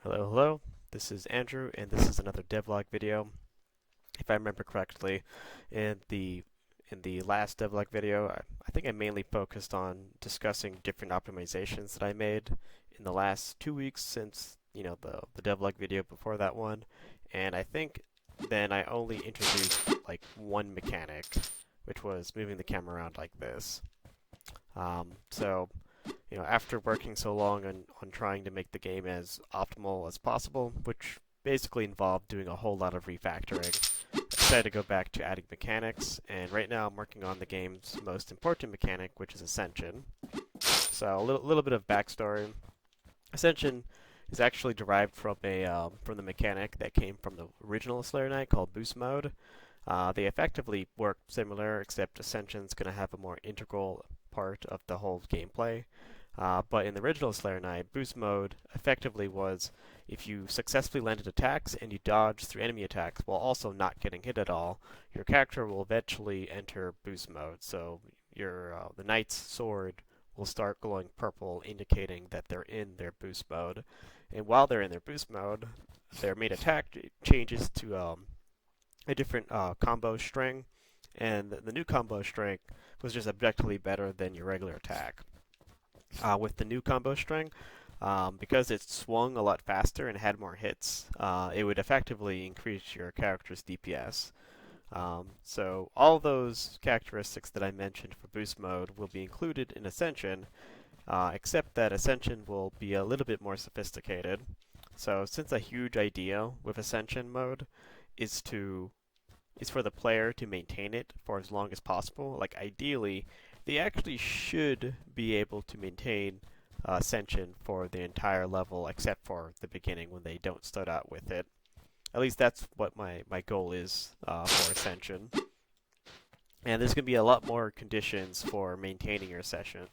Hello, hello. This is Andrew, and this is another devlog video. If I remember correctly, in the last devlog video, I think I mainly focused on discussing different optimizations that I made in the last 2 weeks since the devlog video before that one, and I think then I only introduced like one mechanic, which was moving the camera around like this. So after working so long on trying to make the game as optimal as possible, which basically involved doing a whole lot of refactoring, I decided to go back to adding mechanics, and right now I'm working on the game's most important mechanic, which is Ascension. So a little bit of backstory. Ascension is actually derived from from the mechanic that came from the original Slayer Knight called Boost Mode. They effectively work similar, except Ascension's going to have a more integral part of the whole gameplay. But in the original Slayer Knight, Boost Mode effectively was if you successfully landed attacks and you dodge through enemy attacks while also not getting hit at all, your character will eventually enter Boost Mode. So the Knight's sword will start glowing purple, indicating that they're in their Boost Mode. And while they're in their Boost Mode, their main attack changes to a different combo string, and the new combo string was just objectively better than your regular attack. With the new combo string, because it swung a lot faster and had more hits, it would effectively increase your character's DPS. So all those characteristics that I mentioned for boost mode will be included in Ascension, except that Ascension will be a little bit more sophisticated. So since a huge idea with Ascension mode is for the player to maintain it for as long as possible, like ideally they actually should be able to maintain Ascension for the entire level except for the beginning when they don't start out with it. At least that's what my goal is for Ascension. And there's going to be a lot more conditions for maintaining your Ascension.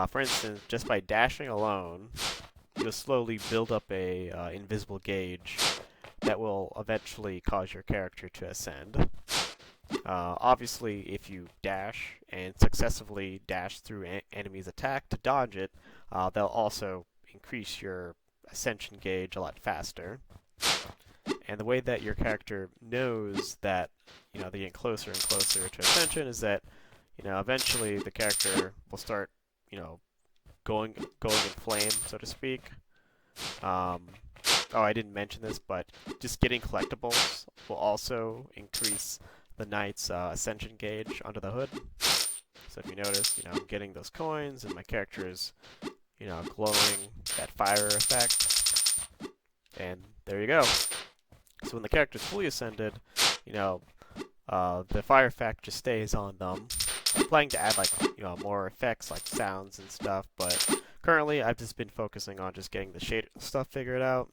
For instance, just by dashing alone, you'll slowly build up a invisible gauge that will eventually cause your character to ascend. Obviously, if you dash and successfully dash through enemy's attack to dodge it, they'll also increase your ascension gauge a lot faster. And the way that your character knows that they're getting closer and closer to ascension is that eventually the character will start going in flame, so to speak. Oh, I didn't mention this, but just getting collectibles will also increase the knight's ascension gauge under the hood. So if you notice, I'm getting those coins, and my character is, glowing that fire effect. And there you go. So when the character's fully ascended, the fire effect just stays on them. I'm planning to add more effects like sounds and stuff, but currently I've just been focusing on just getting the shader stuff figured out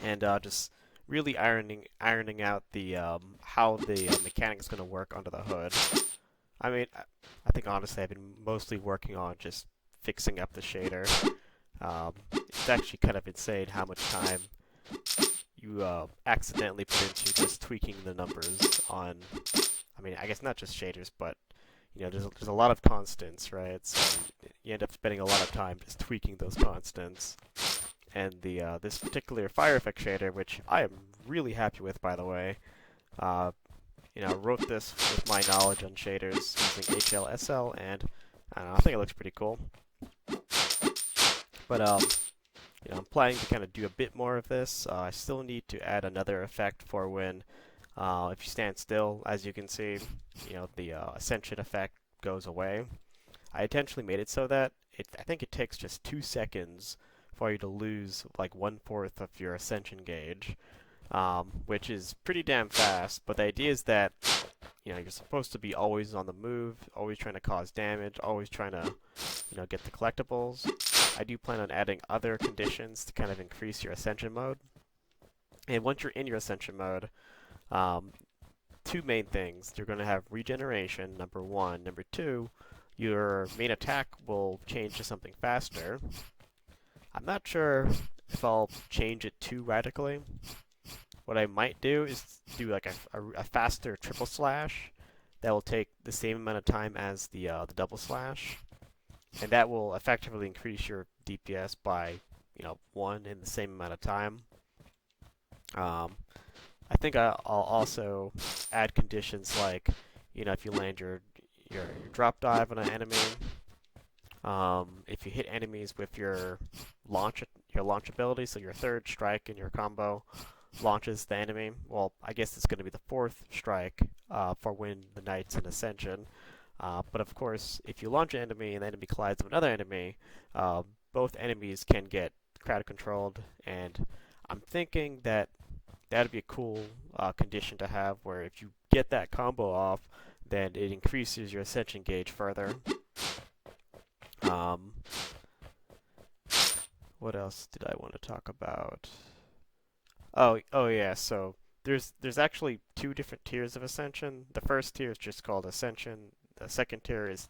and just really ironing out the how the mechanic is going to work under the hood. I mean, I think honestly I've been mostly working on just fixing up the shader. It's actually kind of insane how much time you accidentally put into just tweaking the numbers on. I mean, I guess not just shaders, but there's a lot of constants, right? So you end up spending a lot of time just tweaking those constants. And this particular fire effect shader, which I am really happy with, by the way. I wrote this with my knowledge on shaders using HLSL, and I don't know, I think it looks pretty cool. But I'm planning to kind of do a bit more of this. I still need to add another effect for when, if you stand still, as you can see, the ascension effect goes away. I intentionally made it so that I think it takes just 2 seconds for you to lose like 1/4 of your ascension gauge, which is pretty damn fast. But the idea is that you're supposed to be always on the move, always trying to cause damage, always trying to get the collectibles. I do plan on adding other conditions to kind of increase your ascension mode. And once you're in your ascension mode, two main things. You're going to have regeneration, number one. Number two, your main attack will change to something faster. I'm not sure if I'll change it too radically. What I might do is do like a faster triple slash that will take the same amount of time as the double slash. and that will effectively increase your DPS by 1 in the same amount of time. I think I'll also add conditions like, if you land your drop dive on an enemy, if you hit enemies with your launch ability, so your third strike in your combo launches the enemy. Well, I guess it's going to be the fourth strike for when the knight's in Ascension. But of course, if you launch an enemy and the enemy collides with another enemy, both enemies can get crowd controlled, and I'm thinking that that'd be a cool condition to have, where if you get that combo off, then it increases your Ascension gauge further. What else did I want to talk about? Oh yeah. So there's actually two different tiers of Ascension. The first tier is just called Ascension. The second tier is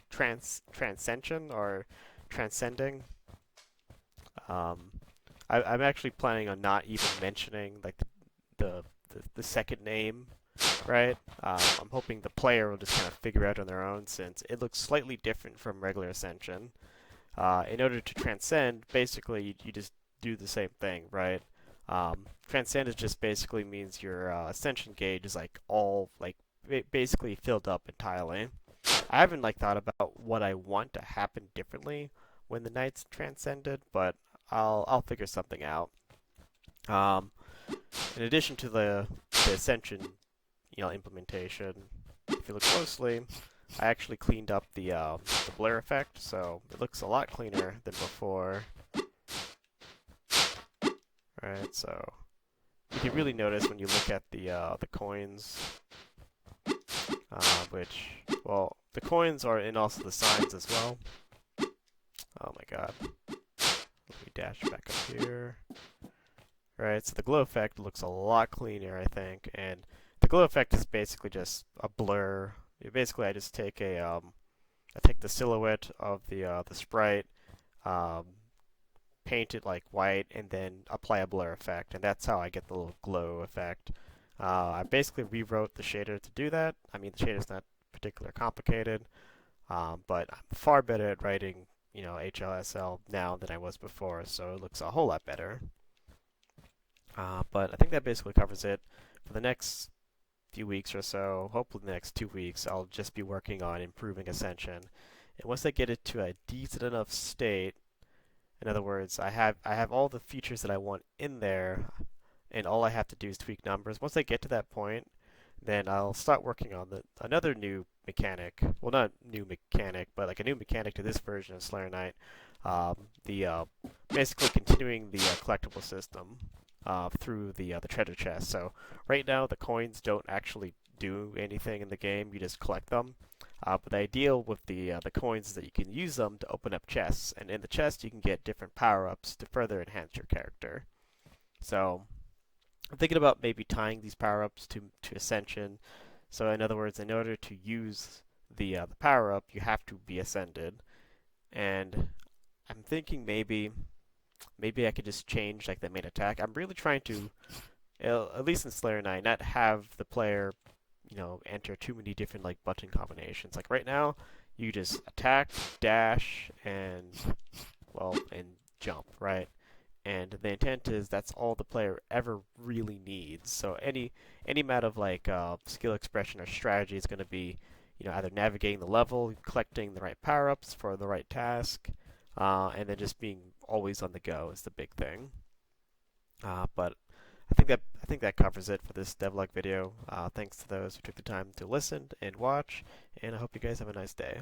Transcension or Transcending. I'm actually planning on not even mentioning like the second name, right? I'm hoping the player will just kind of figure out on their own, since it looks slightly different from regular Ascension. In order to transcend, basically you just do the same thing, right? Transcend is just basically means your Ascension gauge is like all like basically filled up entirely. I haven't like thought about what I want to happen differently when the knight's transcended, but I'll figure something out. Um, in addition to the Ascension, implementation, if you look closely, I actually cleaned up the blur effect, so it looks a lot cleaner than before. Right, so you can really notice when you look at the coins, which, well, the coins are in also the signs as well. Oh my god. Let me dash back up here. Right, so the glow effect looks a lot cleaner, I think, and the glow effect is basically just a blur. Basically, I just take I take the silhouette of the sprite, paint it like white, and then apply a blur effect, and that's how I get the little glow effect. I basically rewrote the shader to do that. I mean, the shader's not particularly complicated, but I'm far better at writing, HLSL now than I was before, so it looks a whole lot better. But I think that basically covers it. For the next few weeks or so, hopefully the next 2 weeks, I'll just be working on improving Ascension. And once I get it to a decent enough state, in other words, I have all the features that I want in there, and all I have to do is tweak numbers. Once I get to that point, then I'll start working on another new mechanic. Well, not new mechanic, but like a new mechanic to this version of Slayer Knight. Basically continuing the collectible system through the treasure chest. So right now the coins don't actually do anything in the game; you just collect them. But the ideal with the coins is that you can use them to open up chests, and in the chest you can get different power-ups to further enhance your character. So I'm thinking about maybe tying these power-ups to Ascension. So in other words, in order to use the power-up, you have to be ascended. And I'm thinking maybe I could just change like the main attack. I'm really trying to, at least in Slayer Knight, not have the player, enter too many different like button combinations. Like right now, you just attack, dash, and jump, right? And the intent is that's all the player ever really needs. So any amount of like skill expression or strategy is going to be, either navigating the level, collecting the right power-ups for the right task, and then just being always on the go is the big thing. But I think that covers it for this devlog video. Thanks to those who took the time to listen and watch, and I hope you guys have a nice day.